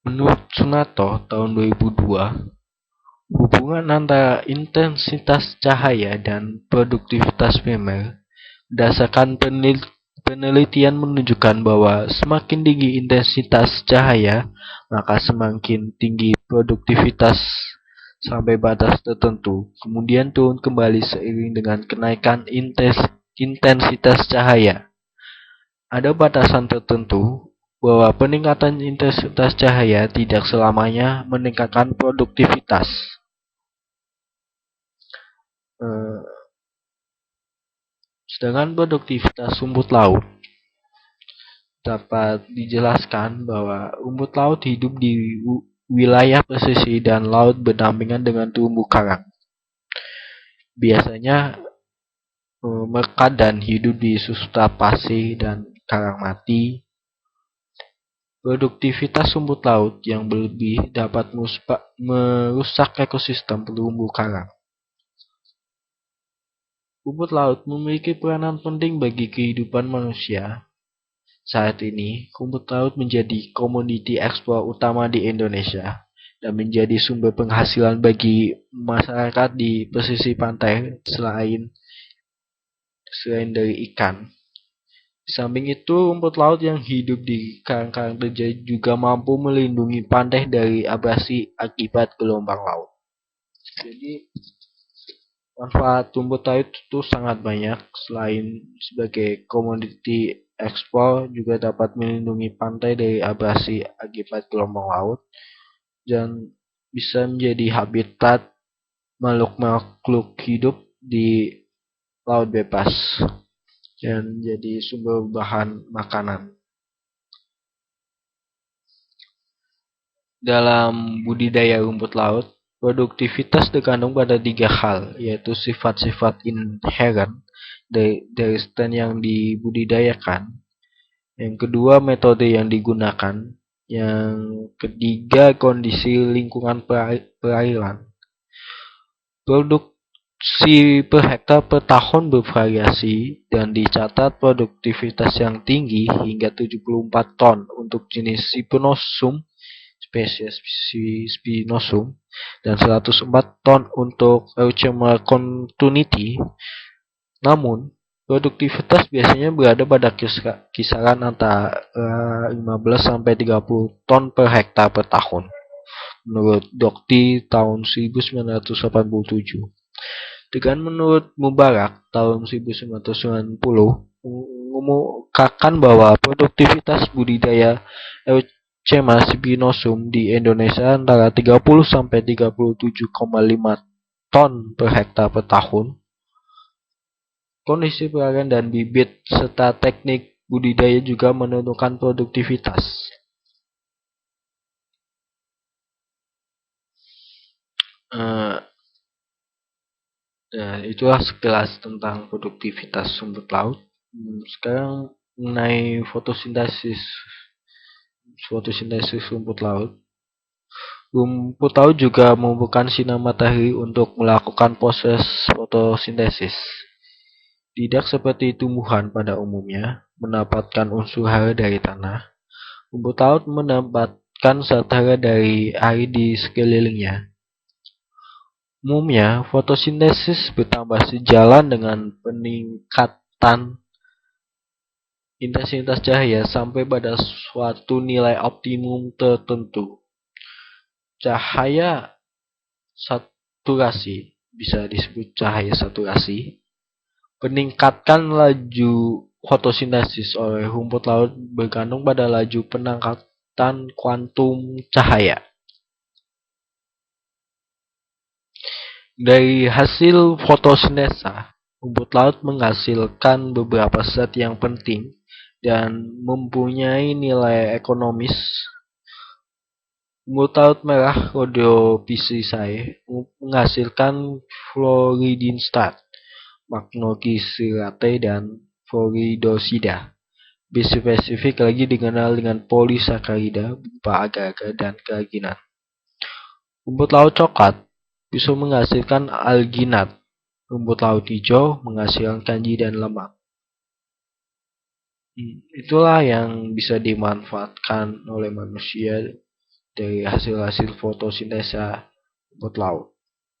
Menurut Sunato tahun 2002, hubungan antara intensitas cahaya dan produktivitas primer berdasarkan penelitian menunjukkan bahwa semakin tinggi intensitas cahaya, maka semakin tinggi produktivitas sampai batas tertentu, kemudian turun kembali seiring dengan kenaikan intensitas cahaya. Ada batasan tertentu bahwa peningkatan intensitas cahaya tidak selamanya meningkatkan produktivitas. Sedangkan produktivitas rumput laut dapat dijelaskan bahwa rumput laut hidup di wilayah pesisir dan laut berdampingan dengan terumbu karang. Biasanya mekat dan hidup di substrat pasir dan karang mati. Produktivitas rumput laut yang berlebih dapat merusak ekosistem terumbu karang. Rumput laut memiliki peranan penting bagi kehidupan manusia. Saat ini, rumput laut menjadi komoditi ekspor utama di Indonesia dan menjadi sumber penghasilan bagi masyarakat di pesisir pantai selain dari ikan. Di samping itu, rumput laut yang hidup di karang-karang terjadi juga mampu melindungi pantai dari abrasi akibat gelombang laut. Jadi, manfaat rumput laut itu sangat banyak. Selain sebagai komoditi ekspor, juga dapat melindungi pantai dari abrasi akibat gelombang laut dan bisa menjadi habitat makhluk-makhluk hidup di laut bebas dan jadi sumber bahan makanan. Dalam budidaya rumput laut, produktivitas terkandung pada 3 hal, yaitu sifat-sifat inheren dari stan yang dibudidayakan. Yang kedua, metode yang digunakan. Yang ketiga, kondisi lingkungan perairan. Produksi per hektar per tahun bervariasi dan dicatat produktivitas yang tinggi hingga 74 ton untuk jenis Spinosum, spesies Spinosum, dan 104 ton untuk Euchema contuniti. Namun, produktivitas biasanya berada pada kisaran antara 15 sampai 30 ton per hektar per tahun. Menurut Dokti tahun 1987. Dengan menurut Mubarak tahun 1990 mengumumkan bahwa produktivitas budidaya Euchema spinosum di Indonesia antara 30 sampai 37,5 ton per hektar per tahun. Kondisi perairan dan bibit serta teknik budidaya juga menentukan produktivitas. Itulah sekilas tentang produktivitas rumput laut. Sekarang mengenai fotosintesis rumput laut. Rumput laut juga membutuhkan sinar matahari untuk melakukan proses fotosintesis. Tidak seperti tumbuhan pada umumnya mendapatkan unsur hara dari tanah, rumput laut mendapatkan zat hara dari air di sekelilingnya. Umumnya, fotosintesis bertambah sejalan dengan peningkatan intensitas cahaya sampai pada suatu nilai optimum tertentu. Cahaya saturasi, bisa disebut cahaya saturasi, peningkatan laju fotosintesis oleh rumput laut bergantung pada laju peningkatan kuantum cahaya. Dari hasil fotosintesa, rumput laut menghasilkan beberapa zat yang penting dan mempunyai nilai ekonomis. Rumput laut merah Rhodophyceae menghasilkan fluoridinstad, magnokisirate, dan fluoridosida. Lebih spesifik lagi dikenal dengan polisakarida berupa agar-agar dan keraginan. Rumput laut coklat bisa menghasilkan alginat. Rumput laut hijau menghasilkan kanji dan lemak. Itulah yang bisa dimanfaatkan oleh manusia dari hasil-hasil fotosintesa rumput laut.